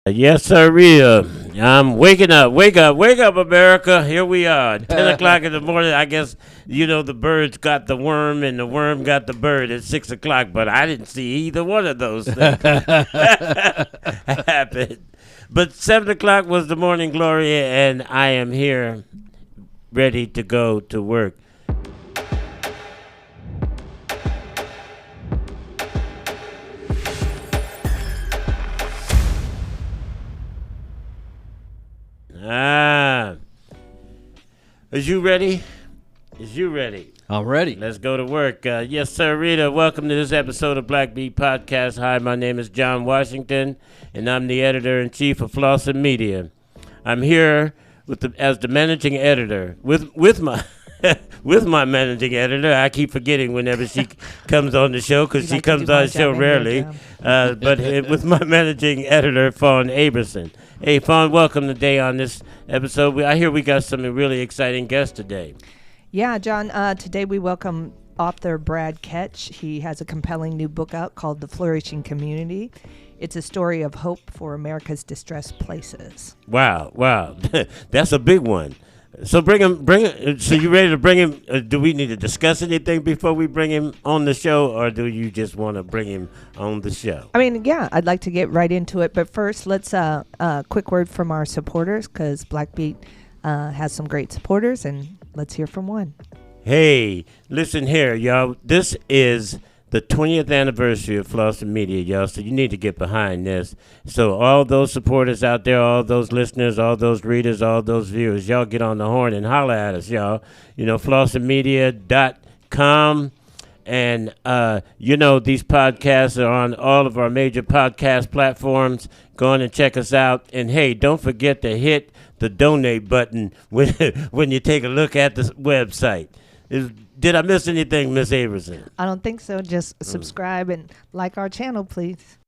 Yes, sir, Rita. I'm waking up. Wake up, America. Here we are. 10 o'clock in the morning. I guess, the birds got the worm and the worm got the bird at 6 o'clock, but I didn't see either one of those things happen. But 7 o'clock was the morning glory, and I am here ready to go to work. Is you ready? I'm ready. Let's go to work. Yes, sir, Rita. Welcome to this episode of Black Beat Podcast. Hi, my name is John Washington, and I'm the editor-in-chief of Flourishing Media. I'm here as the managing editor with my with my managing editor. I keep forgetting whenever she comes on the show because she comes on the show rarely. But with my managing editor, Fawn Aberson. Hey, Fawn, welcome today on this episode. I hear we got some really exciting guests today. Yeah, John, today we welcome author Brad Ketch. He has a compelling new book out called The Flourishing Community. It's a story of hope for America's distressed places. Wow. That's a big one. So bring him. So you ready to bring him? Do we need to discuss anything before we bring him on the show, or do you just want to bring him on the show? I mean, yeah, I'd like to get right into it. But first, let's quick word from our supporters, because Black Beat has some great supporters, and let's hear from one. Hey, listen here, y'all. This is the 20th anniversary of Flourishing Media, y'all, so you need to get behind this. So all those supporters out there, all those listeners, all those readers, all those viewers, y'all get on the horn and holler at us, y'all. FlourishingMedia.com. And, these podcasts are on all of our major podcast platforms. Go on and check us out. And, hey, don't forget to hit the donate button when you take a look at the website. Did I miss anything, Miss Aberson? I don't think so. Just subscribe and like our channel, please.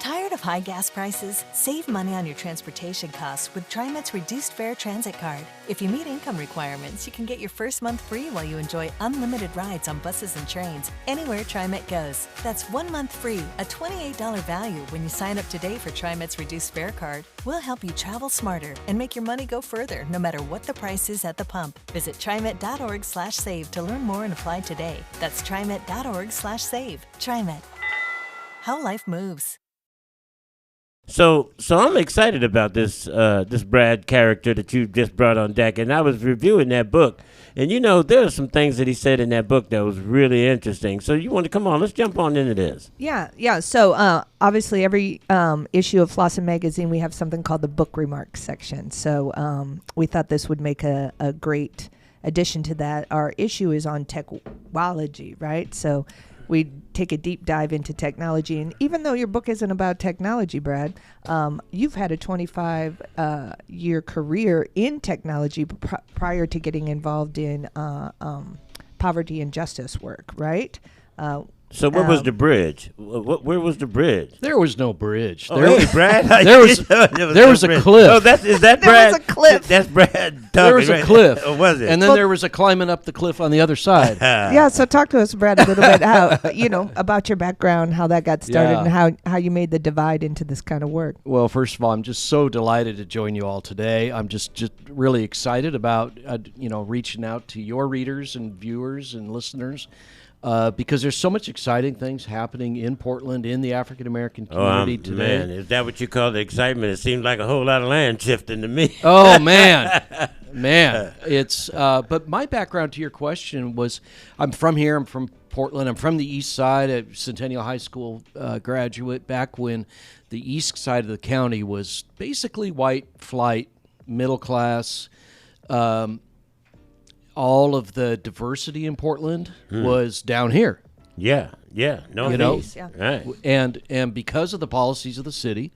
Tired of high gas prices? Save money on your transportation costs with TriMet's reduced fare transit card. If you meet income requirements, you can get your first month free while you enjoy unlimited rides on buses and trains anywhere TriMet goes. That's 1 month free, a $28 value when you sign up today for TriMet's reduced fare card. We'll help you travel smarter and make your money go further no matter what the price is at the pump. Visit TriMet.org/save to learn more and apply today. That's TriMet.org/save. TriMet. How life moves. So I'm excited about this Brad character that you just brought on deck, and I was reviewing that book, and there are some things that he said in that book that was really interesting. So you want to come on? Let's jump on into this. Yeah. So obviously, every issue of Flossing Magazine, we have something called the book remarks section. So we thought this would make a great addition to that. Our issue is on technology, right? So we take a deep dive into technology. And even though your book isn't about technology, Brad, you've had a 25-year career in technology prior to getting involved in poverty and justice work, right? So what was the bridge? Where was the bridge? There was no bridge. Brad? There was a cliff. Oh, is that there Brad? Was a cliff. That's Brad. There was a cliff. Oh, was it? And then there was a climbing up the cliff on the other side. Yeah, so talk to us, Brad, a little bit how about your background, how that got started, and how you made the divide into this kind of work. Well, first of all, I'm just so delighted to join you all today. I'm just really excited about reaching out to your readers and viewers and listeners. Because there's so much exciting things happening in Portland, in the African-American community today. Man, is that what you call the excitement? It seems like a whole lot of land shifting to me. Oh, man. It's but my background to your question was I'm from here. I'm from Portland. I'm from the east side, a Centennial High School graduate, back when the east side of the county was basically white flight, middle class. All of the diversity in Portland was down here. Yeah, northeast. Right. And because of the policies of the city,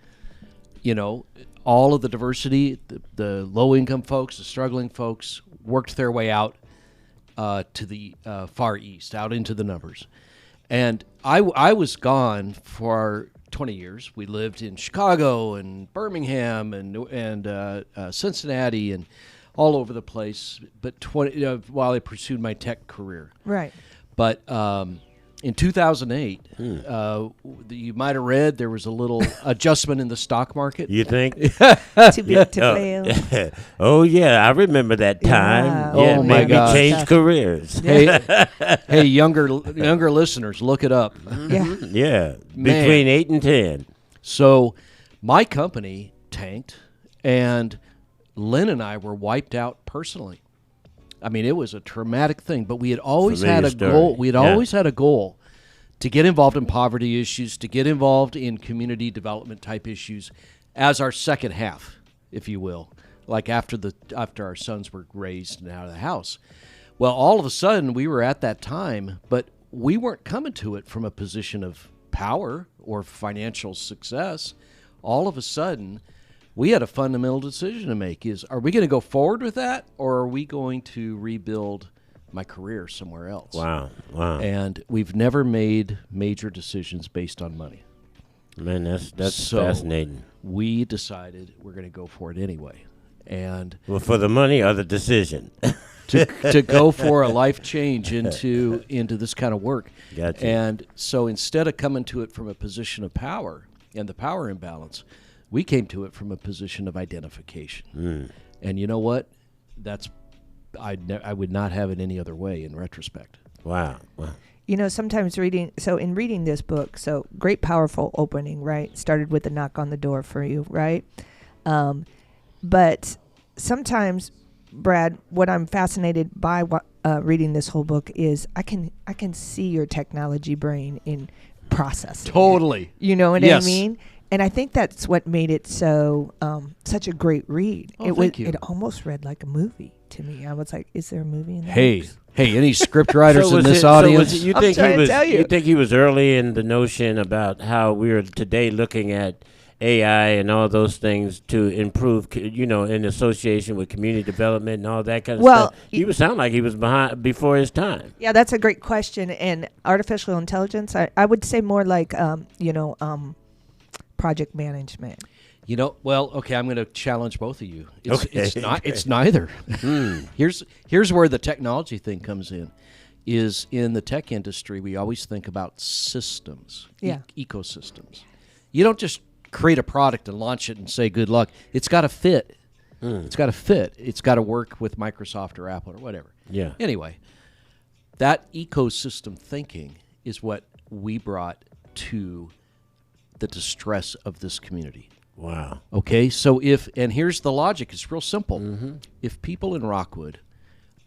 all of the diversity, the low-income folks, the struggling folks, worked their way out to the far east, out into the numbers. And I was gone for 20 years. We lived in Chicago and Birmingham and Cincinnati and all over the place, but while I pursued my tech career. Right. But in 2008, you might have read there was a little adjustment in the stock market. You think? Too big to fail. Oh, yeah. I remember that time. Yeah. Yeah, Oh, my maybe gosh. change careers. Hey, younger listeners, look it up. Yeah. Yeah, Man. between 8 and 10. So my company tanked, and Lynn and I were wiped out personally. I mean, it was a traumatic thing, but we had always had a goal. We had always had a goal to get involved in poverty issues, to get involved in community development type issues as our second half, if you will, like after our sons were raised and out of the house. Well, all of a sudden, we were at that time, but we weren't coming to it from a position of power or financial success. All of a sudden, we had a fundamental decision to make. Are we going to go forward with that, or are we going to rebuild my career somewhere else? Wow. And we've never made major decisions based on money. Man, that's So fascinating. we decided we're going to go for it anyway. And Well, for the money or the decision? to go for a life change into this kind of work. Gotcha. And so instead of coming to it from a position of power and the power imbalance, we came to it from a position of identification. And you know what? I would not have it any other way in retrospect. Wow. You know, sometimes in reading this book, so great, powerful opening, right? Started with a knock on the door for you, right? But sometimes, Brad, what I'm fascinated by reading this whole book is I can see your technology brain in processing. Totally. You know what Yes. I mean? And I think that's what made it so such a great read. Oh, thank you. It almost read like a movie to me. I was like, is there a movie in that? Hey, any script writers in was this it- audience? you I'm think trying he to was? tell you. You think he was early in the notion about how we're today looking at AI and all those things to improve, in association with community development and all that kind of Well, stuff? He would sound like he was before his time. Yeah, that's a great question. And artificial intelligence, I would say more like, project management. Well, okay, I'm going to challenge both of you. It's Okay. It's neither. Here's where the technology thing comes in. Is in the tech industry, we always think about systems, Yeah. ecosystems. You don't just create a product and launch it and say good luck. It's got to fit. It's got to fit. It's got to work with Microsoft or Apple or whatever. Yeah. Anyway, that ecosystem thinking is what we brought to the distress of this community. Wow. Okay, so and here's the logic, it's real simple. If people in Rockwood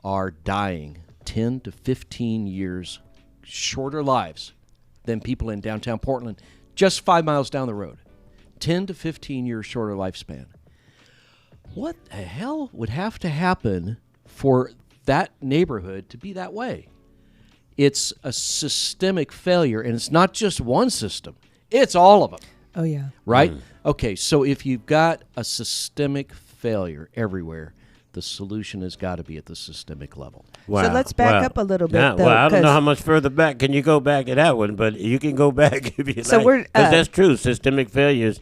are dying 10 to 15 years shorter lives than people in downtown Portland, just 5 miles down the road, 10 to 15 years shorter lifespan, what the hell would have to happen for that neighborhood to be that way? It's a systemic failure, and it's not just one system. It's all of them. Oh, yeah. Right? Okay, so if you've got a systemic failure everywhere, the solution has got to be at the systemic level. Wow. So let's back up a little bit, Now, though, well, I don't know 'cause- how much further back can you go back to that one, but you can go back if you So like. we're, 'Cause that's true. Systemic failures.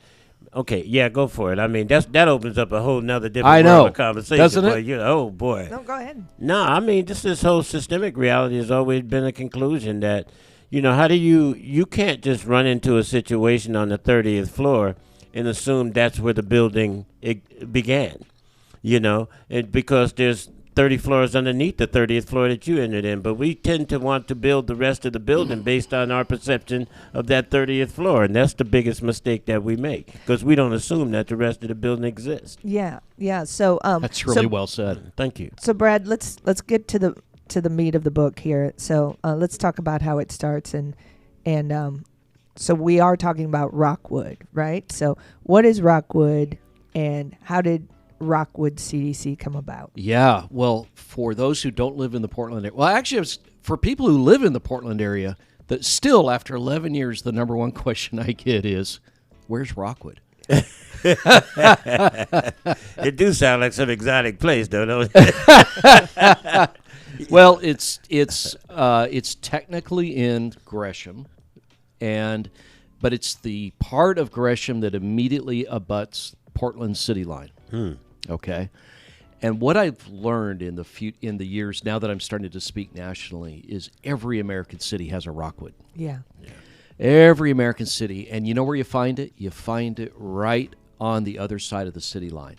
Okay, yeah, go for it. I mean, that opens up a whole nother different I know. world of conversation. Doesn't it? Boy, oh boy. No, go ahead. No, I mean, this whole systemic reality has always been a conclusion that, how do you can't just run into a situation on the 30th floor and assume that's where the building began, and because there's 30 floors underneath the 30th floor that you entered in. But we tend to want to build the rest of the building based on our perception of that 30th floor. And that's the biggest mistake that we make, because we don't assume that the rest of the building exists. Yeah, yeah. So That's really well said. Thank you. So Brad, let's get to the meat of the book here. So let's talk about how it starts and so we are talking about Rockwood, right? So what is Rockwood, and how did Rockwood CDC come about? Yeah, well, for those who don't live in the Portland area, well, actually, it's for people who live in the Portland area, that still, after 11 years, the number one question I get is, where's Rockwood? It do sound like some exotic place, don't it? Well, it's technically in Gresham, but it's the part of Gresham that immediately abuts Portland City Line. Okay, And what I've learned in the years now that I'm starting to speak nationally is every American city has a Rockwood. Yeah. Every American city. And you know where you find it? You find it right on the other side of the city line,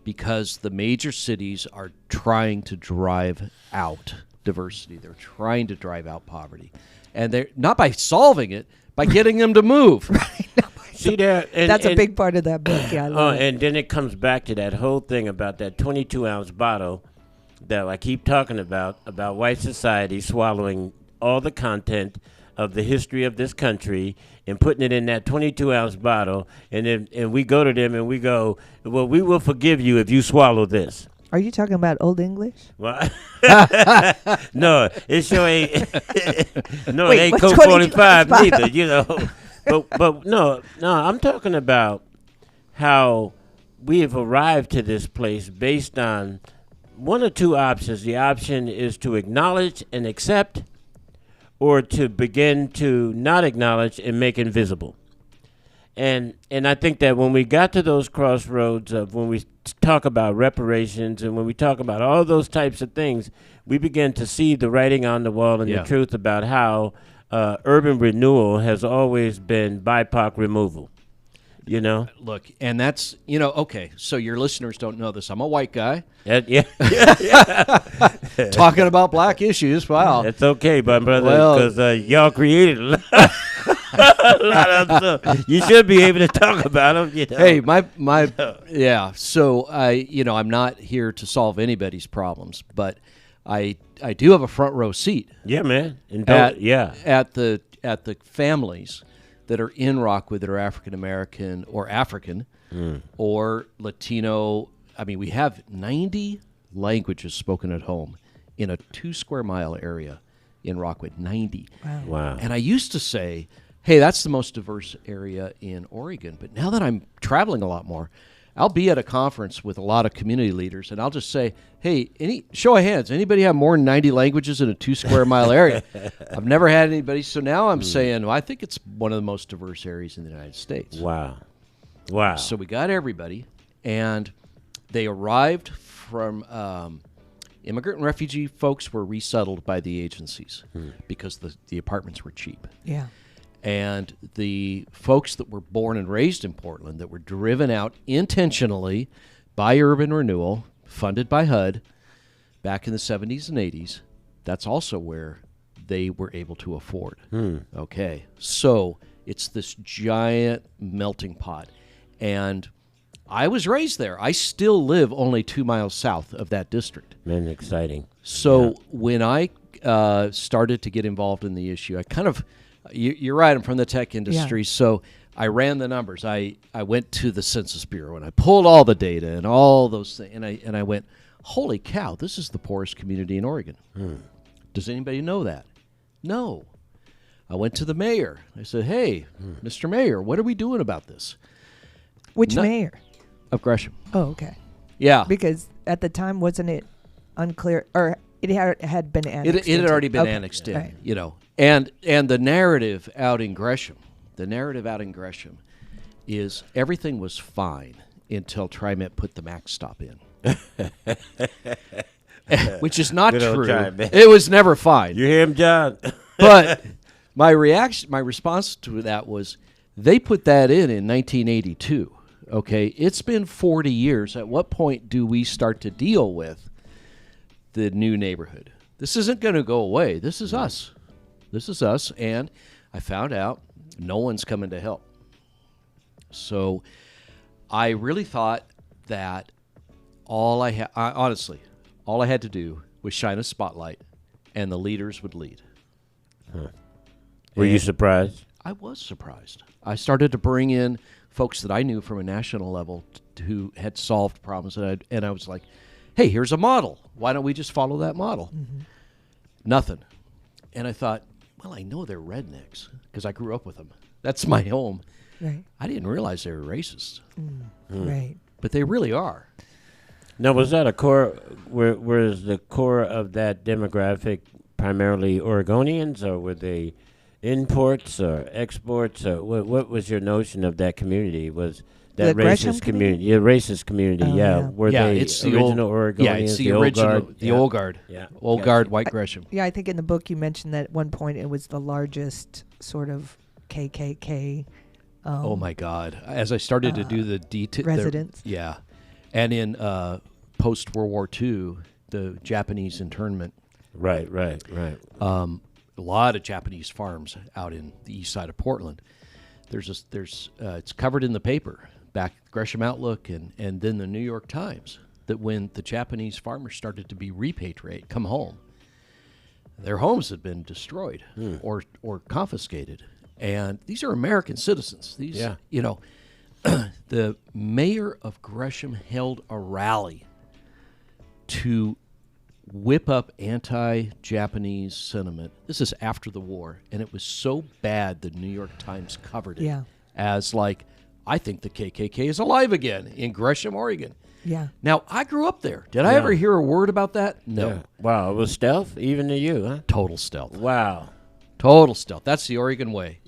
because the major cities are trying to drive out diversity. They're trying to drive out poverty. And they're not by solving it, by getting them to move. See that? That's a big part of that book. Yeah. I love it. And then it comes back to that whole thing about that 22-ounce bottle that I keep talking about white society swallowing all the content of the history of this country and putting it in that 22-ounce bottle, and we go to them and we go, well, we will forgive you if you swallow this. Are you talking about Old English? Well, no, it sure ain't. No, Wait, it ain't what's Coke 22 45 ounce neither, you know. But no, I'm talking about how we have arrived to this place based on one or two options. The option is to acknowledge and accept, or to begin to not acknowledge and make invisible. And I think that when we got to those crossroads of when we talk about reparations and when we talk about all those types of things, we begin to see the writing on the wall and the truth about how urban renewal has always been BIPOC removal. You know? Look, and that's, okay, so your listeners don't know this. I'm a white guy. Yeah. Talking about black issues. Wow. That's okay, my brother, because y'all created a lot of stuff. You should be able to talk about them. You know? Hey, so I'm not here to solve anybody's problems, but I do have a front row seat. Yeah, man. At the families that are in Rockwood that are African American or African or Latino. I mean, we have 90 languages spoken at home in a 2 square mile area in Rockwood. 90. Wow. And I used to say, hey, that's the most diverse area in Oregon. But now that I'm traveling a lot more, I'll be at a conference with a lot of community leaders, and I'll just say, hey, show of hands, anybody have more than 90 languages in a 2 square mile area? I've never had anybody. So now I'm saying, well, I think it's one of the most diverse areas in the United States. Wow. So we got everybody, and they arrived from immigrant and refugee folks were resettled by the agencies because the apartments were cheap. Yeah. And the folks that were born and raised in Portland that were driven out intentionally by urban renewal, funded by HUD, back in the 70s and 80s, that's also where they were able to afford. Okay, so it's this giant melting pot. And I was raised there. I still live only 2 miles south of that district. Man, exciting. So when I started to get involved in the issue, I kind of... You're right. I'm from the tech industry, so I ran the numbers. I went to the Census Bureau and I pulled all the data and all those things, and I went, holy cow, this is the poorest community in Oregon. Does anybody know that? No. I went to the mayor. I said, hey, Mr. Mayor, what are we doing about this? Which mayor? Of Gresham. Oh, okay. Yeah. Because at the time, wasn't it unclear, or it had been annexed? It had already been annexed in, right. And the narrative out in Gresham, is everything was fine until TriMet put the max stop in. Which is not true. It was never fine. You hear him, John? But my response to that was, they put that in 1982. Okay, it's been 40 years. At what point do we start to deal with the new neighborhood? This isn't going to go away. This is us. And I found out no one's coming to help. So I really thought that honestly, all I had to do was shine a spotlight and the leaders would lead. Were you surprised? I was surprised. I started to bring in folks that I knew from a national level who had solved problems, and I was like, hey, here's a model. Why don't we just follow that model? Nothing. And I thought, well, I know they're rednecks because I grew up with them. That's my home. Right. I didn't realize they were racist. Right. But they really are. Now, was that a core, was the core of that demographic primarily Oregonians, or were they imports or exports, or what was your notion of that community? Was that The Gresham racist community? Yeah, racist community. Oh, yeah. yeah. Were Yeah, they it's the original old, Oregonians? yeah, it's the old original, guard? the Yeah. old guard, Yeah. old Gotcha. guard, White Gresham. Yeah, I think in the book you mentioned that at one point it was the largest sort of KKK. Oh my God! As I started to do the detail, residents. yeah, and in post World War II, the Japanese internment. Right. A lot of Japanese farms out in the east side of Portland. It's covered in the paper, back Gresham Outlook and then the New York Times, that when the Japanese farmers started to be come home, their homes had been destroyed or confiscated. And these are American citizens. The mayor of Gresham held a rally to whip up anti-Japanese sentiment. This is after the war, and it was so bad the New York Times covered it as like, I think the KKK is alive again in Gresham, Oregon. Yeah. Now, I grew up there. Did I ever hear a word about that? No. Yeah. Wow. It was stealth, even to you, huh? Total stealth. Wow. Total stealth. That's the Oregon way.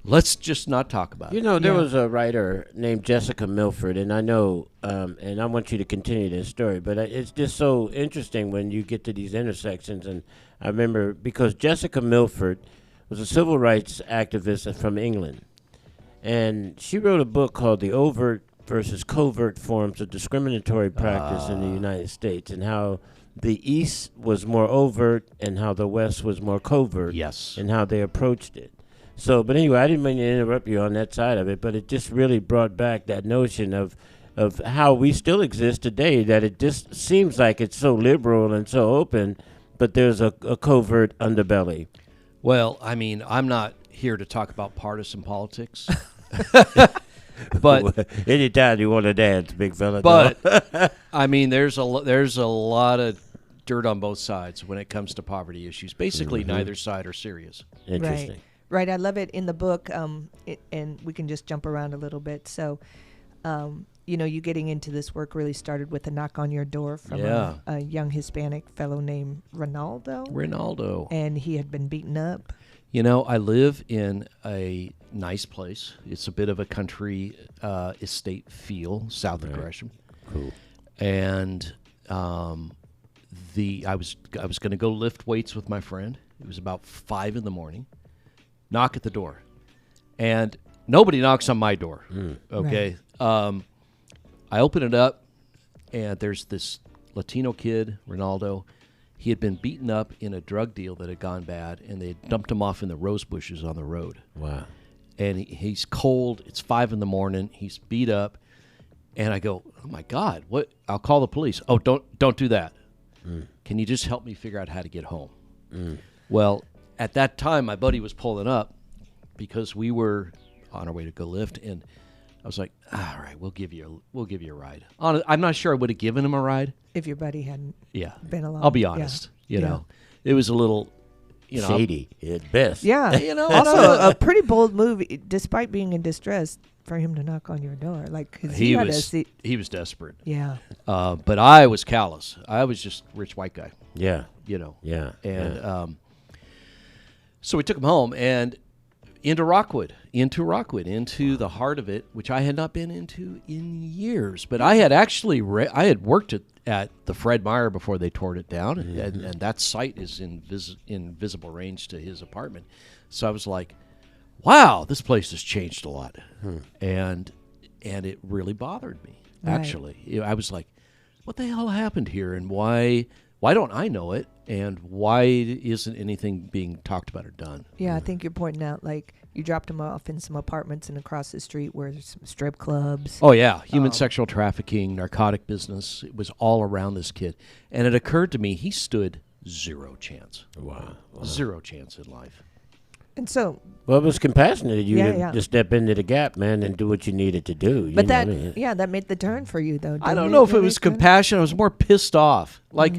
Let's just not talk about it. You know, there was a writer named Jessica Milford, and I know, and I want you to continue this story, but it's just so interesting when you get to these intersections. And I remember because Jessica Milford was a civil rights activist from England, and she wrote a book called The Overt versus Covert Forms of Discriminatory Practice in the United States, and how the East was more overt and how the West was more covert. Yes. And how they approached it. So, but anyway, I didn't mean to interrupt you on that side of it, but it just really brought back that notion of how we still exist today, that it just seems like it's so liberal and so open, but there's a covert underbelly. Well, I mean, I'm not here to talk about partisan politics. But anytime you want to dance, big fella. But I mean, there's a lot of dirt on both sides when it comes to poverty issues. Basically, neither side are serious. Interesting. Right. I love it in the book, and we can just jump around a little bit. So, you getting into this work really started with a knock on your door from a young Hispanic fellow named Ronaldo. And he had been beaten up. You know, I live in a nice place. It's a bit of a country estate feel south of Gresham. Cool. And I was going to go lift weights with my friend. It was about 5 a.m. Knock at the door, and nobody knocks on my door. Okay, right. I open it up, and there's this Latino kid, Ronaldo. He had been beaten up in a drug deal that had gone bad, and they had dumped him off in the rose bushes on the road. Wow. And he's cold. It's 5 a.m. He's beat up. And I go, oh, my God, what? I'll call the police. Oh, don't do that. Can you just help me figure out how to get home? Well, at that time, my buddy was pulling up because we were on our way to go lift. And I was like, all right, we'll give you a ride. I'm not sure I would have given him a ride. If your buddy hadn't been along. I'll be honest. You know, it was a little, shady at best. Yeah. Also, a pretty bold move, despite being in distress, for him to knock on your door. Like, 'cause he was desperate. Yeah. But I was callous. I was just a rich white guy. Yeah. Yeah. And so we took him home and into Rockwood, into the heart of it, which I had not been into in years. But I had actually I had worked at the Fred Meyer before they tore it down, and that site is in visible range to his apartment. So I was like, wow, this place has changed a lot. And it really bothered me, actually. I was like, what the hell happened here, and why don't I know it, and why isn't anything being talked about or done? Yeah, I think you're pointing out, like, you dropped him off in some apartments, and across the street were some strip clubs. Oh, yeah. Human sexual trafficking, narcotic business. It was all around this kid. And it occurred to me he stood zero chance. Wow. Zero chance in life. And so... Well, it was compassionate of you to step into the gap, man, and do what you needed to do. But that made the turn for you, though. I don't know if it was compassion. I was more pissed off. Like,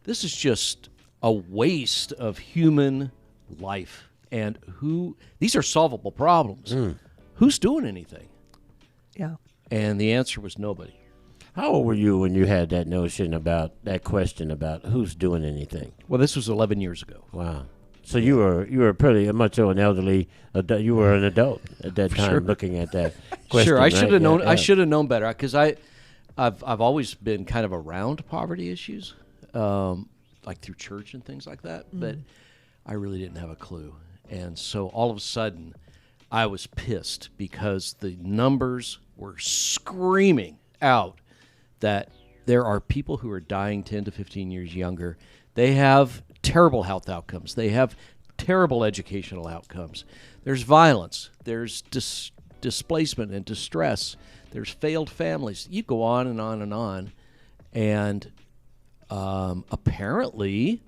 this is just a waste of human life. And these are solvable problems. Who's doing anything? Yeah. And the answer was nobody. How old were you when you had that question about who's doing anything? Well, this was 11 years ago. Wow. So you were pretty much an elderly. You were an adult at that time, Sure. looking at that question. Sure, I should right? have known. Yeah, I should have known better because I've always been kind of around poverty issues, like through church and things like that. But I really didn't have a clue, and so all of a sudden, I was pissed because the numbers were screaming out that there are people who are dying 10 to 15 years younger. They have terrible health outcomes. They have terrible educational outcomes. There's violence. There's displacement and distress. There's failed families. You go on and on and on. And apparently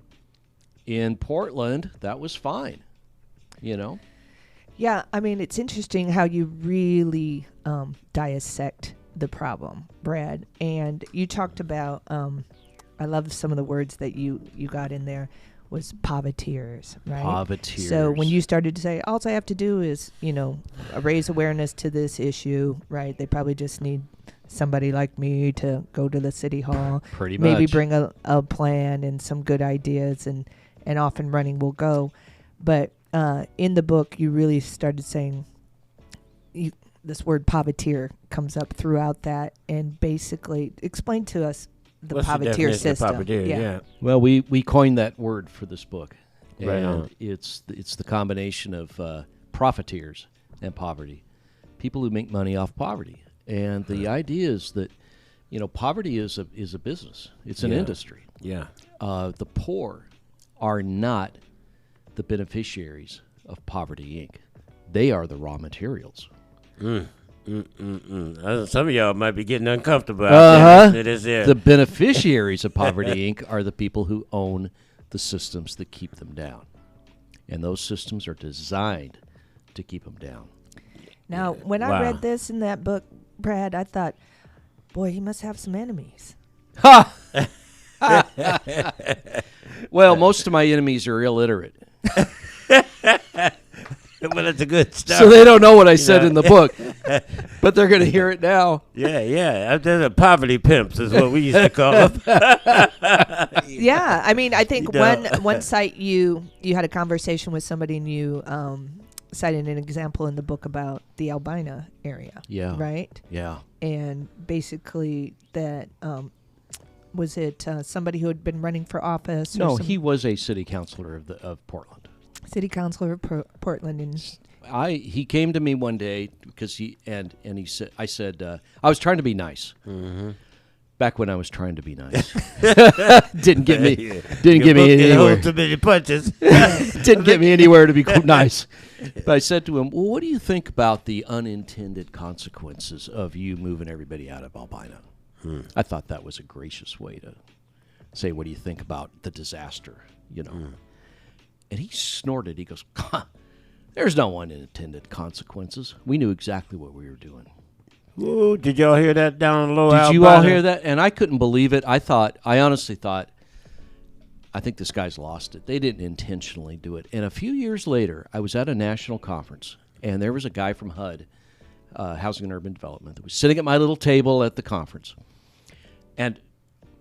in Portland, that was fine, you know? Yeah, I mean, it's interesting how you really dissect the problem, Brad. And you talked about, I love some of the words that you got in there, was poverteers, right? Poverteers. So when you started to say, all I have to do is, raise awareness to this issue, right? They probably just need somebody like me to go to the city hall. Pretty maybe much. bring a plan and some good ideas, and off and running will go. But in the book, you really started saying this word povertier comes up throughout that, and basically explain to us the What's the povertier definition of system. povertier? Yeah. Well, we coined that word for this book. Right And on. it's the combination of profiteers and poverty, people who make money off poverty. And the idea is that, poverty is a business. It's an Yeah. industry. Yeah. The poor are not the beneficiaries of Poverty Inc. They are the raw materials. Some of y'all might be getting uncomfortable out there. It is there. The beneficiaries of Poverty Inc. are the people who own the systems that keep them down. And those systems are designed to keep them down. Now, when Wow. I read this in that book, Brad, I thought, boy, he must have some enemies. Ha! Well, most of my enemies are illiterate, Well, that's a good start. so they don't know what I said in the book, but they're going to hear it now. Yeah. They're the poverty pimps is what we used to call them. Yeah, I mean, I think You know. one site you had a conversation with somebody, and you cited an example in the book about the Albina area. Yeah. Right? Yeah. And basically that, was it somebody who had been running for office? No, or some he was a city councilor of Portland. city councilor of Portland. And He came to me one day because he said, I said, I was trying to be nice. Mm-hmm. Back when I was trying to be nice. Didn't get me anywhere. Too many punches. Didn't get me anywhere to be nice. But I said to him, well, what do you think about the unintended consequences of you moving everybody out of Albina? I thought that was a gracious way to say, what do you think about the disaster, And he snorted. He goes, there's no unintended consequences. We knew exactly what we were doing. Ooh, did y'all hear that down low? Did you all hear that? And I couldn't believe it. I honestly thought, I think this guy's lost it. They didn't intentionally do it. And a few years later, I was at a national conference, and there was a guy from HUD, Housing and Urban Development, that was sitting at my little table at the conference. And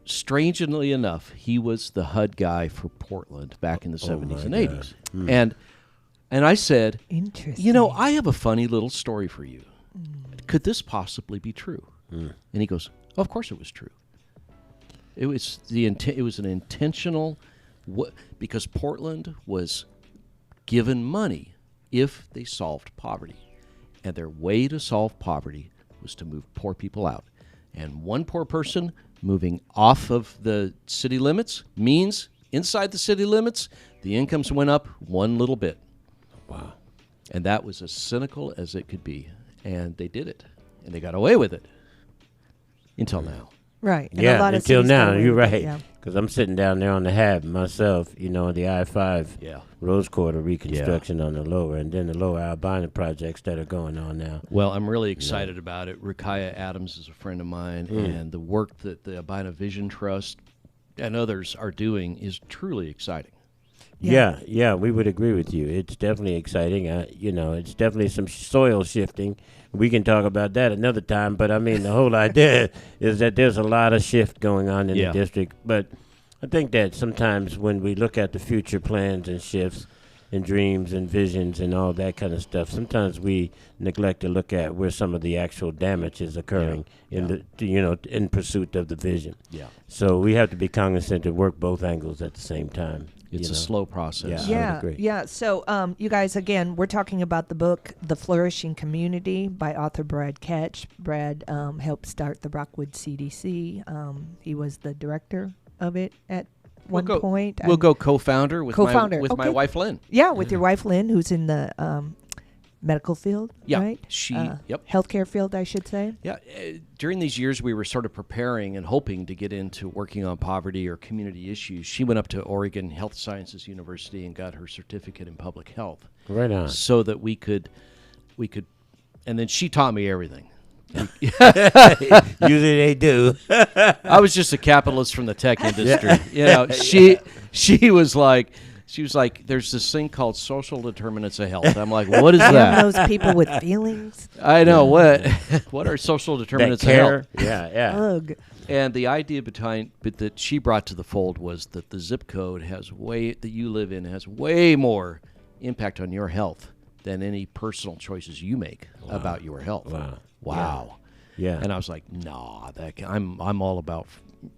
strangely enough, he was the HUD guy for Portland back in the 70s and 80s. And I said, interesting. I have a funny little story for you. Could this possibly be true? And he goes, of course it was true. It was it was an intentional, because Portland was given money if they solved poverty. And their way to solve poverty was to move poor people out. And one poor person moving off of the city limits means inside the city limits, the incomes went up one little bit. Wow. And that was as cynical as it could be. And they did it. And they got away with it. Until now. Right. And a Yeah, lot of until cities got now, away you're with it, right. yeah. Because I'm sitting down there on the Hab myself, on the I-5 Rose Quarter reconstruction on the lower, and then the lower Albina projects that are going on now. Well, I'm really excited about it. Rukiah Adams is a friend of mine, and the work that the Albina Vision Trust and others are doing is truly exciting. Yeah, we would agree with you. It's definitely exciting. It's definitely some soil shifting. We can talk about that another time, but I mean, the whole idea is that there's a lot of shift going on in the district. But I think that sometimes when we look at the future plans and shifts, and dreams and visions and all that kind of stuff. Sometimes we neglect to look at where some of the actual damage is occurring in pursuit of the vision. Yeah. So we have to be cognizant to work both angles at the same time. It's a slow process. Yeah. I would agree. Yeah. So, you guys, again, we're talking about the book, The Flourishing Community by author Brad Ketch. Brad helped start the Rockwood CDC. He was the director of it at one point. We'll go co-founder with my wife, Lynn. Yeah, with your wife, Lynn, who's in the medical field, right? Healthcare field, I should say. Yeah. During these years, we were sort of preparing and hoping to get into working on poverty or community issues. She went up to Oregon Health Sciences University and got her certificate in public health. Right on. So that we could, and then she taught me everything. Usually they do. I was just a capitalist from the tech industry. She was like, there's this thing called social determinants of health. I'm like, what is that? Those people with feelings. I know what are social determinants of health? Yeah. Ugh. And the idea that she brought to the fold was that the zip code that you live in has way more impact on your health than any personal choices you make about your health. Wow. Yeah. And I was like, nah, I'm all about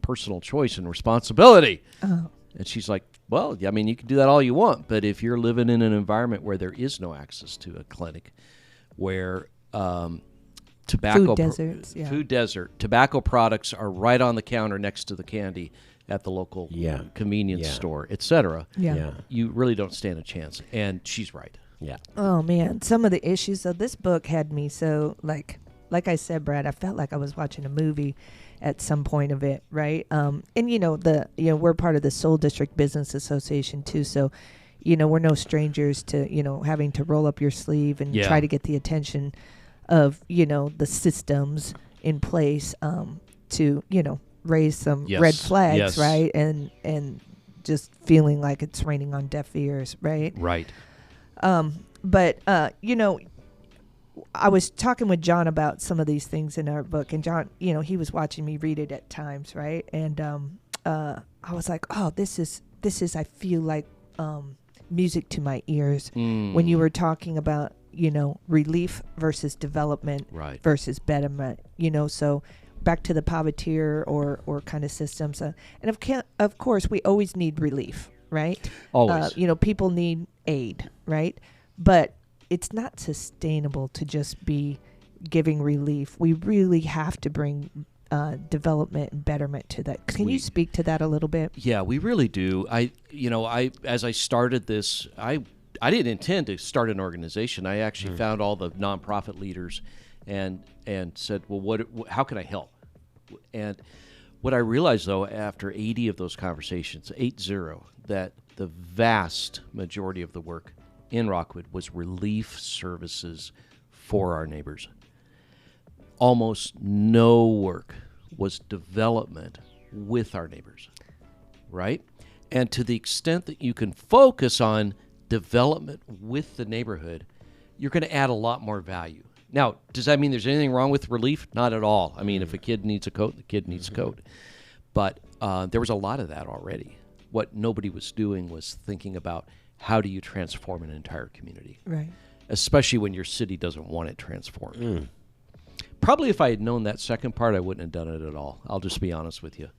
personal choice and responsibility. Oh. And she's like, well, I mean, you can do that all you want, but if you're living in an environment where there is no access to a clinic, where tobacco food desert, tobacco products are right on the counter next to the candy at the local convenience store, etc. You really don't stand a chance. And she's right. Yeah. Oh man, some of the issues of this book had me so like I said, Brad, I felt like I was watching a movie at some point of it, right? And we're part of the Soul District Business Association too, so we're no strangers to having to roll up your sleeve and try to get the attention of the systems in place to raise some red flags, right? And just feeling like it's raining on deaf ears, right? Right. But I was talking with John about some of these things in our book, and John, he was watching me read it at times, right? And I was like, oh, this is I feel like music to my ears when you were talking about relief versus development versus betterment, so back to the poverty or kind of systems, and of course we always need relief, right? Always. People need aid, right? But it's not sustainable to just be giving relief. We really have to bring development and betterment to that. Can you speak to that a little bit? Yeah, we really do. As I started this, I didn't intend to start an organization. I actually found all the nonprofit leaders and said, well, how can I help? And what I realized, though, after 80 of those conversations, 80, that the vast majority of the work in Rockwood was relief services for our neighbors. Almost no work was development with our neighbors, right? And to the extent that you can focus on development with the neighborhood, you're going to add a lot more value. Now, does that mean there's anything wrong with relief? Not at all. I mean, if a kid needs a coat, the kid needs a coat. But there was a lot of that already. What nobody was doing was thinking about how do you transform an entire community, right? Especially when your city doesn't want it transformed. Probably if I had known that second part, I wouldn't have done it at all. I'll just be honest with you.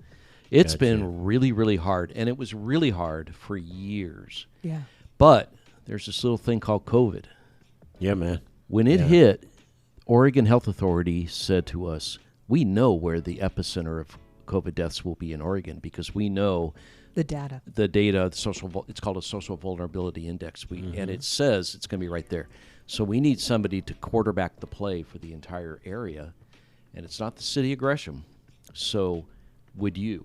It's been really, really hard, and it was really hard for years. Yeah. But there's this little thing called COVID. Yeah, man. When it hit, Oregon Health Authority said to us, we know where the epicenter of COVID deaths will be in Oregon because we know the data, it's called a social vulnerability index. And it says it's going to be right there. So we need somebody to quarterback the play for the entire area. And it's not the city of Gresham. So would you?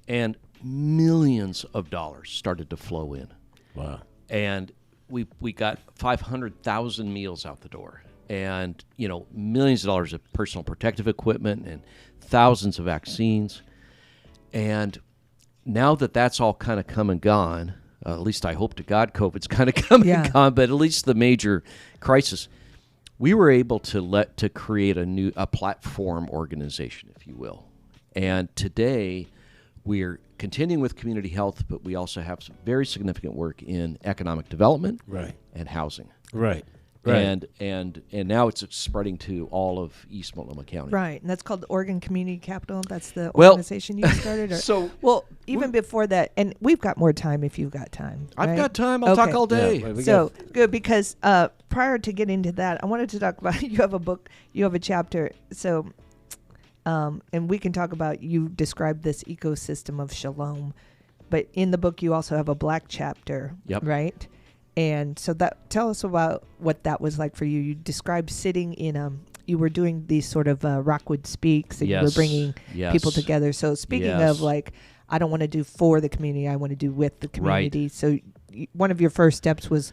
And millions of dollars started to flow in. Wow. And we got 500,000 meals out the door. And, millions of dollars of personal protective equipment and thousands of vaccines. And now that that's all kind of come and gone, at least I hope to God COVID's kind of come and gone, but at least the major crisis, we were able to create a platform organization, if you will. And today We're continuing with community health, but we also have some very significant work in economic development and housing. Right. And now it's spreading to all of East Multnomah County. Right, and that's called the Oregon Community Capital. That's the organization you started. Even before that, and we've got more time if you've got time. I've right? got time. I'll talk all day. Yeah, good, because prior to getting into that, I wanted to talk about you have a book, you have a chapter. So, and we can talk about, you describe this ecosystem of shalom, but in the book you also have a Black chapter. Yep. Right. And so tell us about what that was like for you. You described sitting in you were doing these sort of Rockwood Speaks, and you were bringing people together. So speaking of, like, I don't want to do for the community, I want to do with the community. Right. So one of your first steps was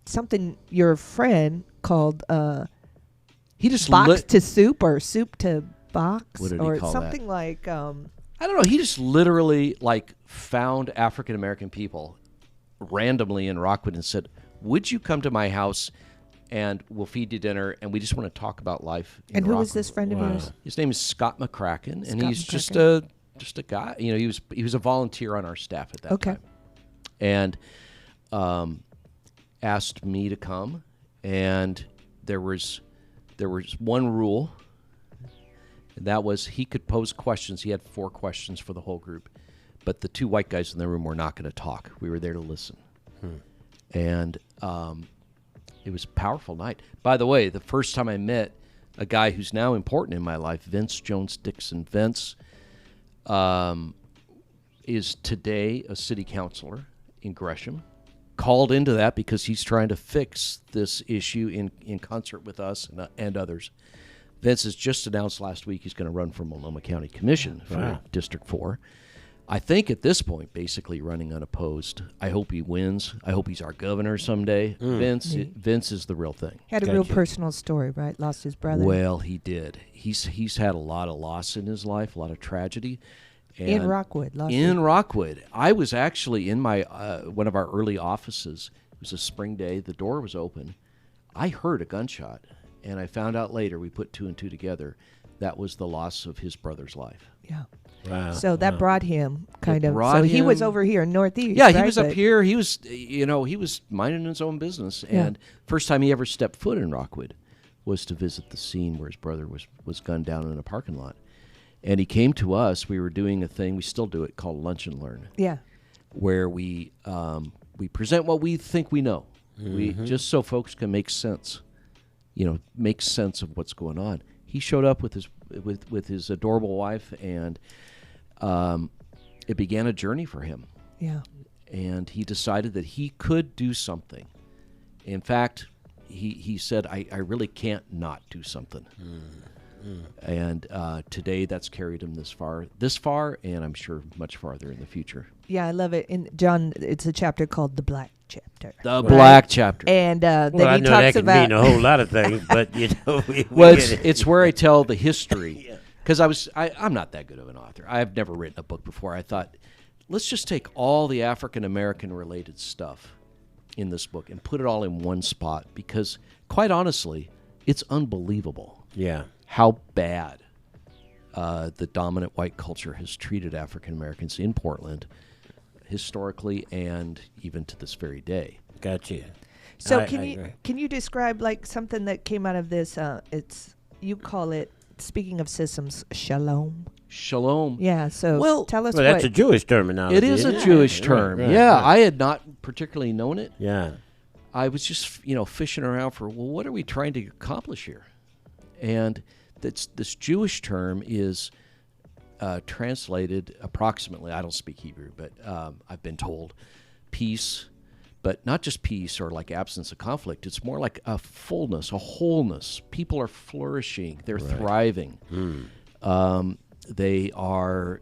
something your friend called he just box to soup or soup to box, what did or he call something that? Like I don't know. He just literally found African American people randomly in Rockwood and said, would you come to my house and we'll feed you dinner and we just want to talk about life in And who Rockwood. was this friend of yours? His name is Scott McCracken, and he's just a guy. He was a volunteer on our staff at that time. And asked me to come, and there was one rule, and that was he could pose questions. He had 4 questions for the whole group. But the 2 white guys in the room were not going to talk. We were there to listen. And it was a powerful night. By the way, the first time I met a guy who's now important in my life, Vince Jones Dixon. Vince is today a city councilor in Gresham. Called into that because he's trying to fix this issue in concert with us and others. Vince has just announced last week he's going to run for Multnomah County Commission for District 4. I think at this point, basically running unopposed. I hope he wins. I hope he's our governor someday. Vince is the real thing. He had a real personal story, right? Lost his brother. Well, he did. He's had a lot of loss in his life, a lot of tragedy. And in Rockwood. Rockwood. I was actually in my one of our early offices. It was a spring day. The door was open. I heard a gunshot, and I found out later, we put 2 and 2 together, that was the loss of his brother's life. Yeah. Wow. So that brought him So he was over here in Northeast. Yeah, right? he was up here. He was, he was minding his own business. And first time he ever stepped foot in Rockwood was to visit the scene where his brother was gunned down in a parking lot. And he came to us. We were doing a thing, we still do it, called Lunch and Learn. Yeah. Where we present what we think we know. We just so folks can make sense. Make sense of what's going on. He showed up with his adorable wife, and it began a journey for him. Yeah. And he decided that he could do something. In fact, he said, I really can't not do something. And today that's carried him this far, and I'm sure much farther in the future. Yeah, I love it. And John, it's a chapter called The Black Chapter. The Black Chapter. And then I he know talks that can about mean a whole lot of things, but it's where I tell the history. Because I'm not that good of an author. I've never written a book before. I thought, let's just take all the African American related stuff in this book and put it all in one spot, because quite honestly, it's unbelievable. Yeah. How bad the dominant white culture has treated African Americans in Portland historically and even to this very day. Gotcha. So can you describe something that came out of this? You call it, speaking of systems, shalom. Shalom. Yeah. So tell us. Well, that's a Jewish terminology. It is a Jewish term. Right, yeah, I had not particularly known it. Yeah. I was just fishing around for, what are we trying to accomplish here? And this Jewish term is translated approximately, I don't speak Hebrew, but I've been told, peace, but not just peace or absence of conflict. It's more like a fullness, a wholeness. People are flourishing. They're thriving. They are,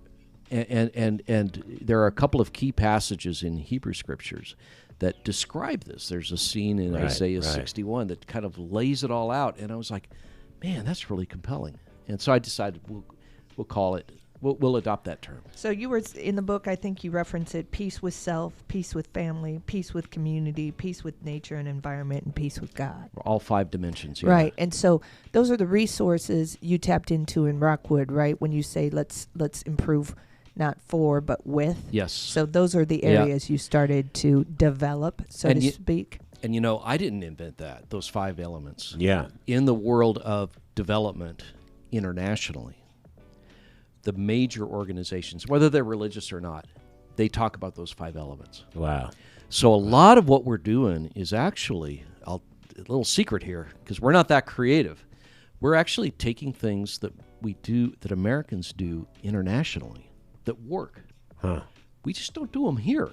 and there are a couple of key passages in Hebrew scriptures that describe this. There's a scene in Isaiah 61 that kind of lays it all out, and I was like, man, that's really compelling. And so I decided we'll call it, we'll adopt that term. So you were in the book, I think you reference it, peace with self, peace with family, peace with community, peace with nature and environment, and peace with God. All 5 dimensions. Yeah. Right. And so those are the resources you tapped into in Rockwood, right? When you say let's improve not for, but with. Yes. So those are the Yeah. areas you started to develop, so And to you- speak. And, I didn't invent that, those 5 elements. Yeah. In the world of development internationally, the major organizations, whether they're religious or not, they talk about those 5 elements. Wow. So a lot of what we're doing is actually, a little secret here, because we're not that creative. We're actually taking things that we do, that Americans do internationally, that work. Huh. We just don't do them here.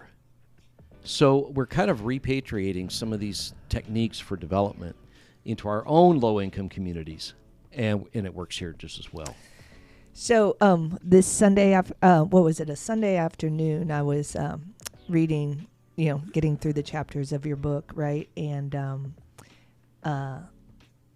So we're kind of repatriating some of these techniques for development into our own low-income communities, and it works here just as well. So this Sunday, what was it? A Sunday afternoon, I was reading, getting through the chapters of your book, right? And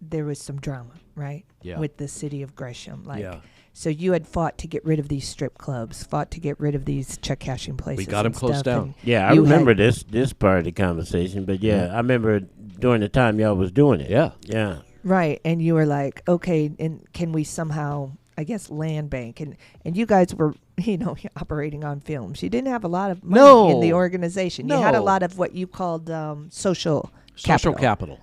there was some drama, right? Yeah. With the city of Gresham, Yeah. So you had fought to get rid of these strip clubs, fought to get rid of these check cashing places. We got them and closed stuff, down. and Yeah, I you remember had- this part of the conversation, but I remember during the time y'all was doing it. Yeah. Yeah. Right, and you were like, okay, and can we somehow, I guess, land bank, and you guys were, operating on films. You didn't have a lot of money in the organization. You had a No. lot of what you called social Capital.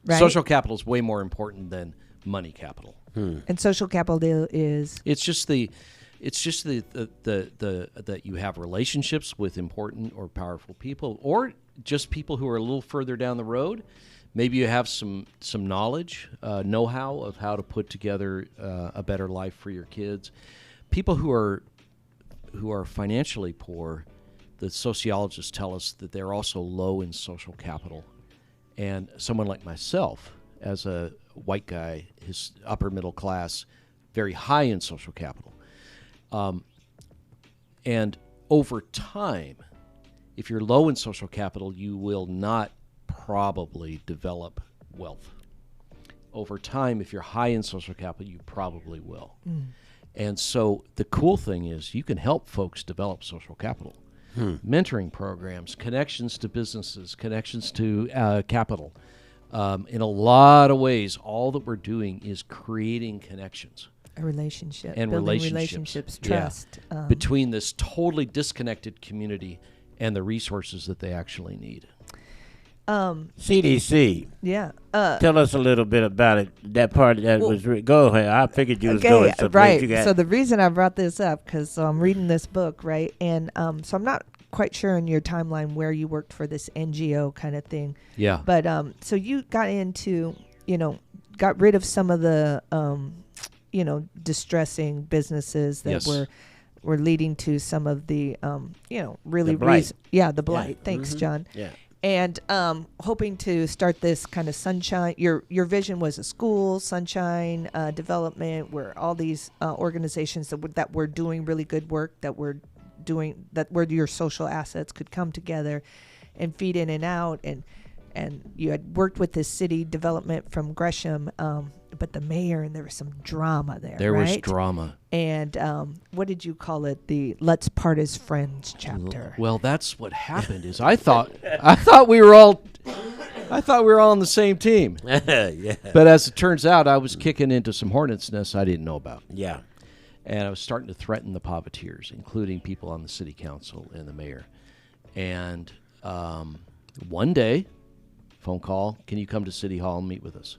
right? Social capital is way more important than money capital. And social capital is It's just the that you have relationships with important or powerful people, or just people who are a little further down the road. Maybe you have some knowledge, know-how of how to put together a better life for your kids. People who are financially poor, the sociologists tell us that they're also low in social capital. And someone like myself, as a white guy, his upper middle class, very high in social capital. And over time, if you're low in social capital, you will not probably develop wealth. Over time, if you're high in social capital, you probably will. And so the cool thing is you can help folks develop social capital. Mentoring programs, connections to businesses, connections to capital. In a lot of ways, all that we're doing is creating connections a relationship, and building relationships. Yeah. trust. Between this totally disconnected community and the resources that they actually need. CDC. Yeah. Tell us a little bit about it. That part that was. Go ahead. I figured you was going somewhere. Right. You got, So the reason I brought this up, because I'm reading this book, right? And so I'm not quite sure in your timeline where you worked for this NGO kind of thing. Yeah. But so you got into, got rid of some of the, distressing businesses that Yes. were leading to some of the, really The blight. the blight. Thanks, Mhm. John. Yeah. And hoping to start this kind of sunshine. Your vision was a school sunshine development, where all these organizations that were doing really good work, where your social assets could come together and feed in and out. And you had worked with this city development from Gresham, but the mayor, and there was some drama there. There was right? drama. And what did you call it? The "Let's Part as Friends" chapter. Well, that's what happened. Is I thought we were all on the same team. Yeah. But as it turns out, I was kicking into some hornets' nests I didn't know about. Yeah. And I was starting to threaten the Poverteers, including people on the city council and the mayor. And one day, phone call, can you come to City Hall and meet with us?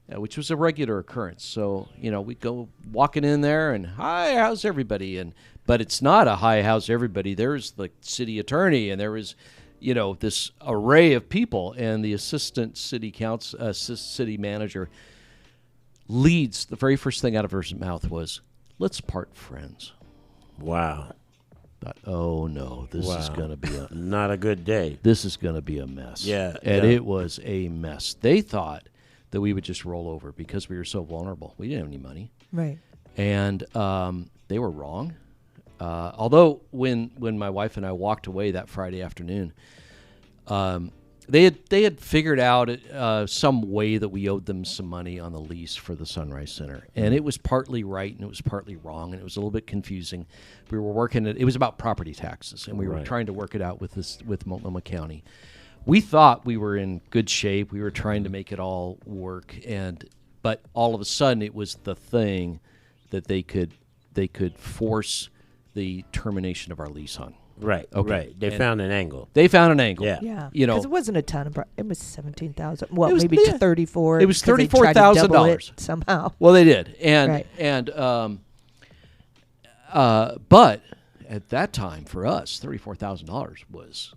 Which was a regular occurrence. So, we go walking in there and, hi, how's everybody? But it's not a hi, how's everybody? There's the city attorney, and there was, this array of people. And the assistant city manager leads, the very first thing out of her mouth was, let's part friends. Wow. Thought, oh no, this is Wow. going to be Not a good day. this is going to be a mess. Yeah, And yeah. it was a mess. They thought that we would just roll over because we were so vulnerable. We didn't have any money. Right. And they were wrong. Although when my wife and I walked away that Friday afternoon, they had figured out some way that we owed them some money on the lease for the Sunrise Center, and it was partly right and it was partly wrong, and it was a little bit confusing. We were working it was about property taxes, and we were Right. trying to work it out with Multnomah County. We thought we were in good shape. We were trying to make it all work, but all of a sudden it was the thing that they could force the termination of our lease on. Right. Okay. Right. They found an angle. They found an angle. Yeah. Yeah, You know, because it wasn't a ton of. It was 17,000. Well, It was- maybe yeah. 34. It was 'cause they tried to $34,000 double it somehow. Well, they did, Right. But at that time for us, $34,000 was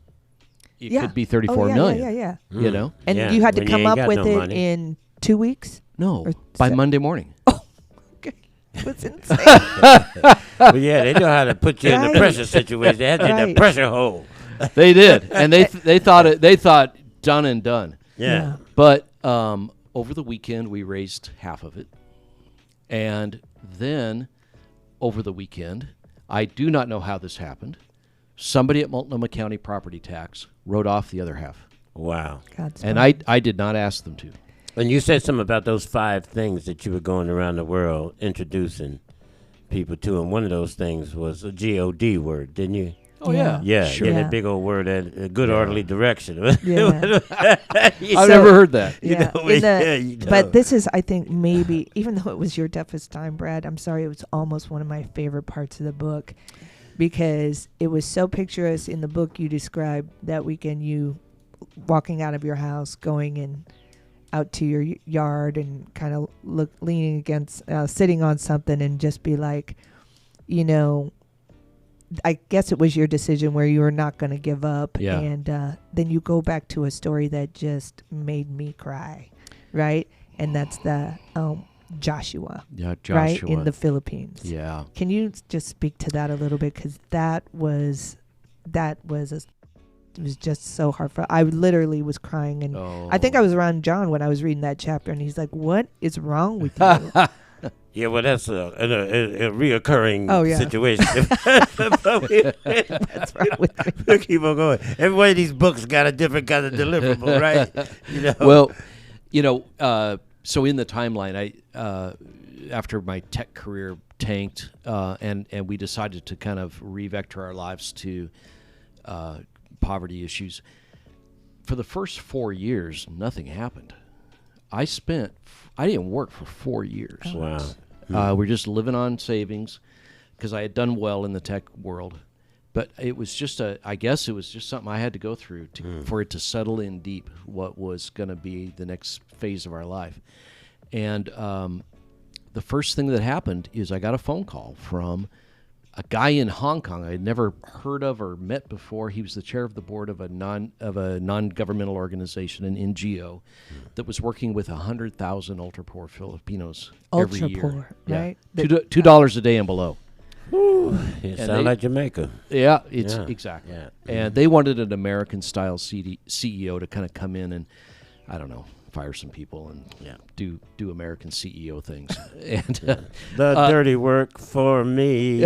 it Yeah. could be 34 oh, yeah, million. Yeah, yeah, yeah. You know, And Yeah, you had to when you come ain't up got with no it money. in 2 weeks. no, Or by se- Monday morning. Okay, it was insane. But yeah, they know how to put you in the Right. pressure situation. They had you in the Right. pressure hole. They did, and they thought done and done. Yeah. But over the weekend, we raised half of it. And then over the weekend, I do not know how this happened. Somebody at Multnomah County Property Tax wrote off the other half. Wow. God's And will. I did not ask them to. And you said something about those 5 things that you were going around the world introducing people to, and one of those things was a God word, didn't you? Oh, yeah. Yeah, Sure. yeah, Yeah. that big old word, a good orderly direction. Yeah. I've never heard that. Yeah, know, in the- yeah, you know. but this is, I think, maybe, even though it was your toughest time, Brad, I'm sorry, it was almost one of my favorite parts of the book because it was so picturesque. In the book, you described that weekend you walking out of your house, going and out to your yard and kind of leaning against, sitting on something and just be like, you know, I guess it was your decision where you were not going to give up. Yeah. And then you go back to a story that just made me cry, right? And that's the Joshua, Yeah, Joshua. right, in the Philippines. Yeah. Can you just speak to that a little bit? Because it was just so hard for. I literally was crying, and I think I was around John when I was reading that chapter, and he's like, "What is wrong with you?" Yeah, well, that's a reoccurring Oh, yeah. situation. That's wrong with me. We'll keep on going. Every one of these books got a different kind of deliverable, right? You know? Well, you know, so in the timeline, I after my tech career tanked, and we decided to kind of revector our lives to poverty issues. For the first 4 years, nothing happened. I didn't work for 4 years. Wow. We're just living on savings because I had done well in the tech world. But it was just I guess it was just something I had to go through for it to settle in deep what was going to be the next phase of our life. And the first thing that happened is I got a phone call from a guy in Hong Kong I had never heard of or met before. He was the chair of the board of a non-governmental organization, an NGO, that was working with 100,000 ultra-poor Filipinos every year. Ultra-poor, right? $2 a day and below. It sounds like Jamaica. Yeah, it's Yeah. exactly. Yeah. And they wanted an American-style CEO to kind of come in and, I don't know, fire some people and do American CEO things. And The dirty work for me.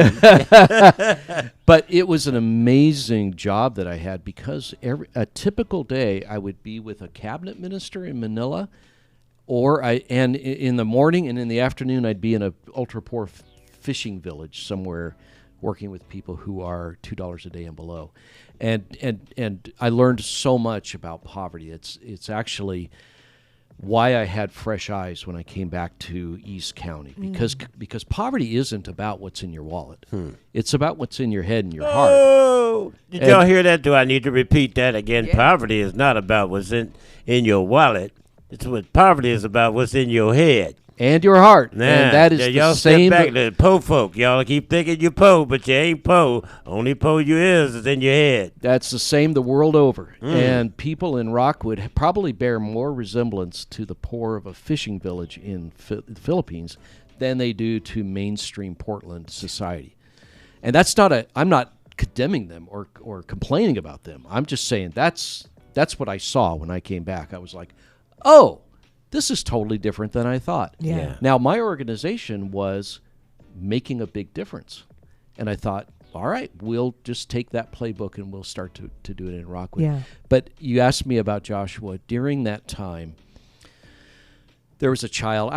but it was an amazing job that I had because a typical day I would be with a cabinet minister in Manila, and in the morning and in the afternoon I'd be in a ultra poor fishing village somewhere working with people who are $2 a day and below. And I learned so much about poverty. It's actually why I had fresh eyes when I came back to East County, because poverty isn't about what's in your wallet. It's about what's in your head and your heart. Oh, did y'all hear that? Do I need to repeat that again? Yeah. Poverty is not about what's in your wallet. It's what poverty is about, what's in your head. And your heart. Nah, and that is y'all the same. Step back to po folk. Y'all keep thinking you po, but you ain't po. Only po you is in your head. That's the same the world over. And people in Rockwood probably bear more resemblance to the poor of a fishing village in the Philippines than they do to mainstream Portland society. And that's I'm not condemning them or complaining about them. I'm just saying that's what I saw when I came back. I was like, oh, this is totally different than I thought. Yeah. Now, my organization was making a big difference. And I thought, all right, we'll just take that playbook and we'll start to do it in Rockwood. Yeah. But you asked me about Joshua. During that time, there was a child.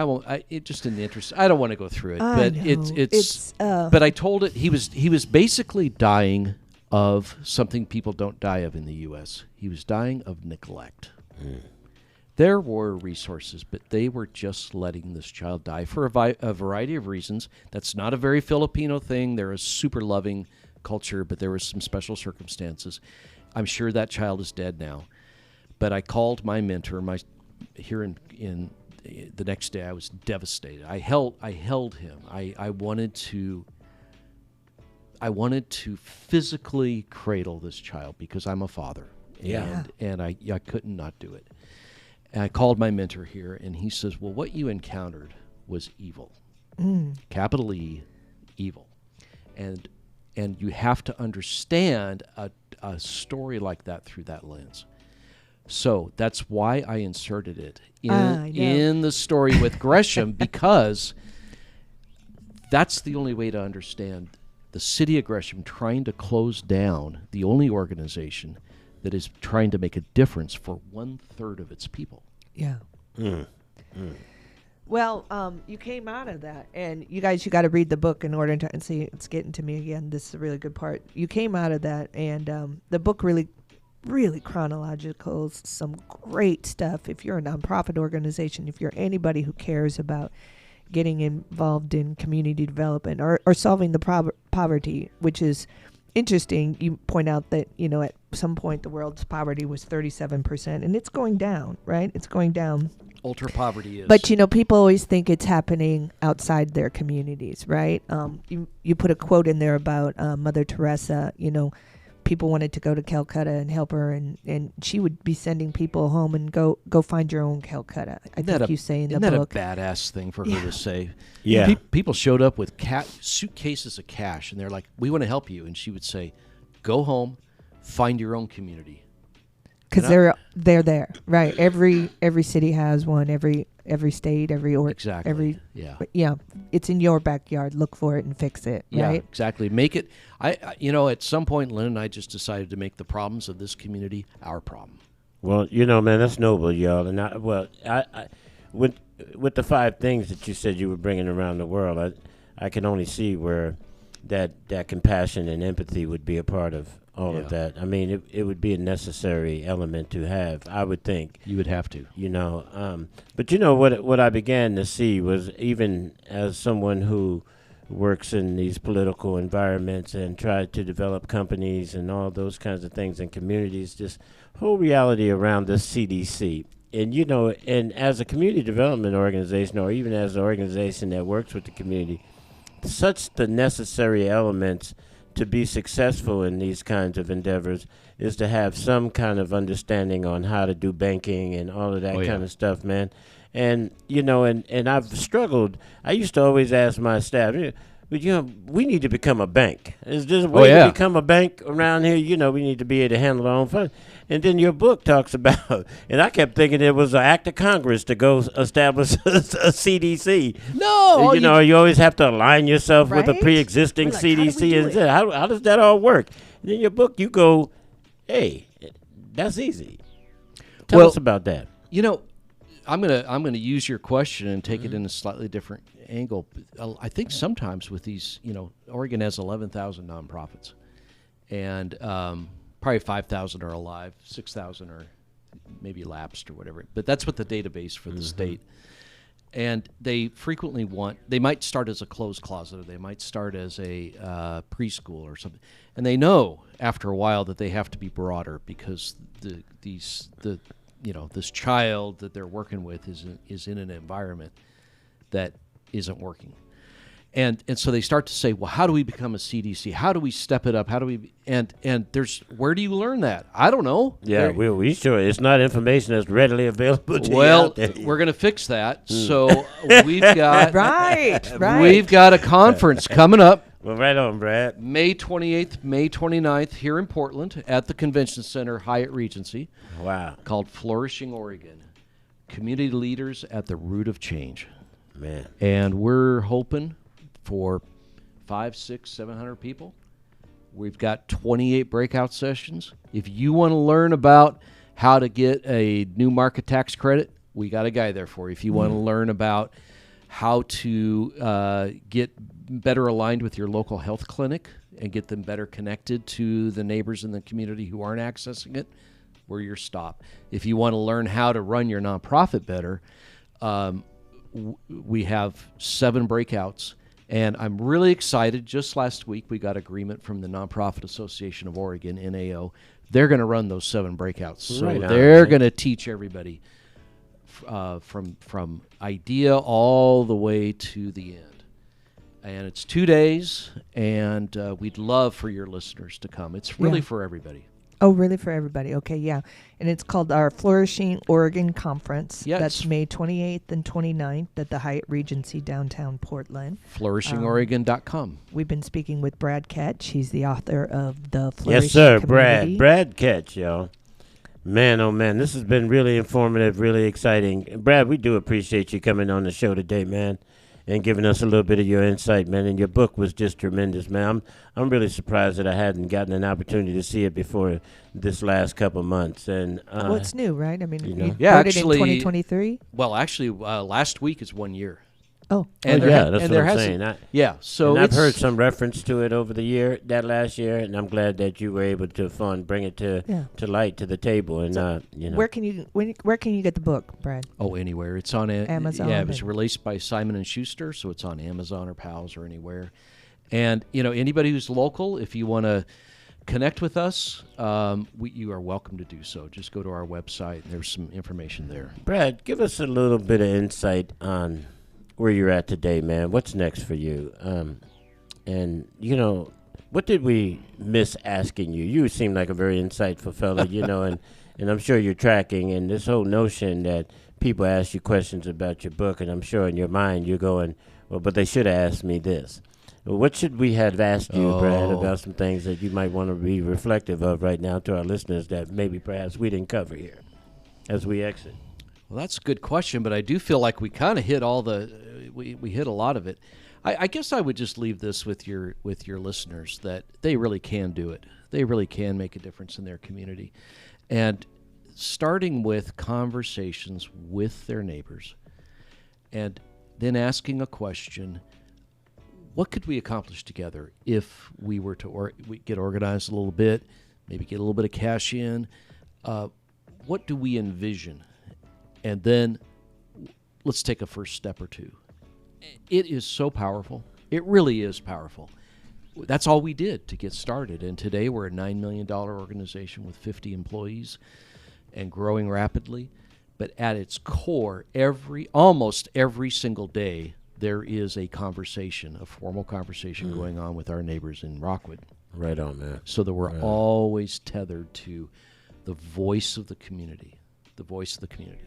Just in the interest, I don't want to go through it. But it's but I told it, he was basically dying of something people don't die of in the U.S. He was dying of neglect. There were resources, but they were just letting this child die for a variety of reasons. That's not a very Filipino thing. They're a super loving culture, but there was some special circumstances. I'm sure that child is dead now. But I called my mentor. Here in the next day, I was devastated. I held him. I wanted to physically cradle this child because I'm a father. Yeah. And I couldn't not do it. And I called my mentor here, and he says, well, what you encountered was evil. Capital E, evil. And you have to understand a story like that through that lens. So that's why I inserted it in the story with Gresham, because that's the only way to understand the city of Gresham trying to close down the only organization that is trying to make a difference for 1/3 of its people. Yeah. Well, you came out of that, and you guys, you got to read the book in order to and see. It's getting to me again. This is a really good part. You came out of that, and the book really chronological, some great stuff. If you're a nonprofit organization, if you're anybody who cares about getting involved in community development or solving the poverty, which is interesting. You point out that, at some point the world's poverty was 37%, and it's going down, right? It's going down. Ultra poverty is. But, people always think it's happening outside their communities, right? You put a quote in there about Mother Teresa. People wanted to go to Calcutta and help her, and she would be sending people home and go find your own Calcutta. I think you say in the book. Isn't that a badass thing for her to say? Yeah. People showed up with suitcases of cash, and they're like, we want to help you. And she would say, go home, find your own community. Because they're there, right? Every city has one. Every state, exactly. Yeah, it's in your backyard. Look for it and fix it. Yeah, right? Exactly. Make it. At some point, Lynn and I just decided to make the problems of this community our problem. Well, man, that's noble, y'all. And I with the 5 things that you said you were bringing around the world, I can only see where that compassion and empathy would be a part of all of that. I mean, it would be a necessary element to have, I would think. You would have to. But what I began to see was, even as someone who works in these political environments and tried to develop companies and all those kinds of things in communities, this whole reality around this CDC. And, and as a community development organization, or even as an organization that works with the community, such the necessary elements to be successful in these kinds of endeavors is to have some kind of understanding on how to do banking and all of that kind of stuff, man. And, and I've struggled. I used to always ask my staff, we need to become a bank. Is there a way to become a bank around here? We need to be able to handle our own funds. And then your book talks about, and I kept thinking it was an act of Congress to go establish a CDC. No. You always have to align yourself with a Right? pre-existing We're like, how do we CDC. do And it? how does that all work? And in your book, you go, hey, that's easy. Tell us about that. I'm gonna use your question and take it in a slightly different angle. I think sometimes with these, Oregon has 11,000 nonprofits, and probably 5,000 are alive, 6,000 are maybe lapsed or whatever. But that's what the database for the state. And they frequently they might start as a closed closet, or they might start as a preschool or something. And they know after a while that they have to be broader, because this child that they're working with is in an environment that isn't working. And so they start to say, well, how do we become a CDC? How do we step it up? How do we and where do you learn that? I don't know. Yeah, we sure. It's not information that's readily available to you well, out there. we're going to fix that. So we've got Right. We've got a conference coming up. Well, right on, Brad. May 28th, May 29th here in Portland at the Convention Center, Hyatt Regency. Wow. Called Flourishing Oregon. Community Leaders at the Root of Change. Man. And we're hoping for 500, 600, 700 people. We've got 28 breakout sessions. If you want to learn about how to get a new market tax credit, we got a guy there for you. If you want to learn about how to get better aligned with your local health clinic and get them better connected to the neighbors in the community who aren't accessing it, we're your stop. If you want to learn how to run your nonprofit better, we have 7 breakouts. And I'm really excited. Just last week, we got agreement from the Nonprofit Association of Oregon, NAO. They're going to run those 7 breakouts. So they're going to teach everybody from idea all the way to the end. And it's 2 days, and we'd love for your listeners to come. It's really for everybody. Oh, really? For everybody? Okay, yeah. And it's called our Flourishing Oregon Conference. Yes. That's May 28th and 29th at the Hyatt Regency downtown Portland. FlourishingOregon.com. We've been speaking with Brad Ketch. He's the author of the Flourishing Yes, sir, Community. Brad Ketch, y'all. Man, oh man, this has been really informative, really exciting. Brad, we do appreciate you coming on the show today, man, and giving us a little bit of your insight, man. And your book was just tremendous, man. I'm really surprised that I hadn't gotten an opportunity to see it before this last couple of months. And Well, it's new, right? I mean, you know. you Yeah, wrote actually- it in 2023? Well, actually, last week is 1 year. Oh, And oh, there yeah, ha- that's and what there I'm hasn't- saying. Yeah, so And I've it's- heard some reference to it over that last year, and I'm glad that you were able to bring it to light, to the table, and you know. where can you get the book, Brad? Oh, anywhere. It's on Amazon Yeah, it was and- released by Simon & Schuster, so it's on Amazon or Pals or anywhere. And, anybody who's local, if you want to connect with us, you are welcome to do so. Just go to our website, and there's some information there. Brad, give us a little bit of insight on where you're at today, man. What's next for you? And, what did we miss asking you? You seem like a very insightful fella, and I'm sure you're tracking. And this whole notion that people ask you questions about your book, and I'm sure in your mind you're going, well, but they should have asked me this. Well, what should we have asked you, Brad, about some things that you might want to be reflective of right now to our listeners that maybe perhaps we didn't cover here as we exit? Well, that's a good question, but I do feel like we kind of hit we hit a lot of it. I guess I would just leave this with your listeners, that they really can do it. They really can make a difference in their community. And starting with conversations with their neighbors and then asking a question, what could we accomplish together if we were to we get organized a little bit, maybe get a little bit of cash in? What do we envision? And then let's take a first step or two. It is so powerful. It really is powerful. That's all we did to get started. And today we're a $9 million organization with 50 employees and growing rapidly. But at its core, almost every single day, there is a formal conversation going on with our neighbors in Rockwood. Right on, man. So that we're always tethered to the voice of the community. The voice of the community.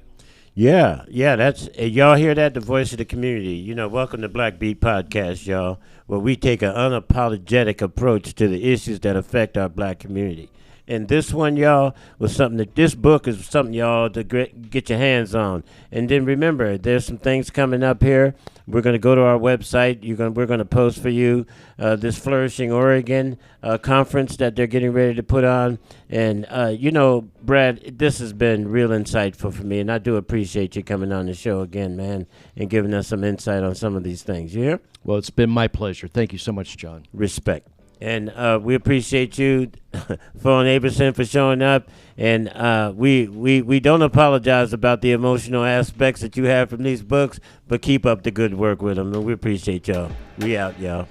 Yeah, that's y'all hear that? The voice of the community. Welcome to Black Beat Podcast, y'all, where we take an unapologetic approach to the issues that affect our black community. And this one, y'all, this book is something y'all to get your hands on. And then remember, there's some things coming up here. We're going to go to our website. We're going to post for you this Flourishing Oregon conference that they're getting ready to put on. And, Brad, this has been real insightful for me. And I do appreciate you coming on the show again, man, and giving us some insight on some of these things. You hear? Well, it's been my pleasure. Thank you so much, John. Respect. And we appreciate you, Fawn Aberson, for showing up. And we don't apologize about the emotional aspects that you have from these books, but keep up the good work with them. And we appreciate y'all. We out, y'all.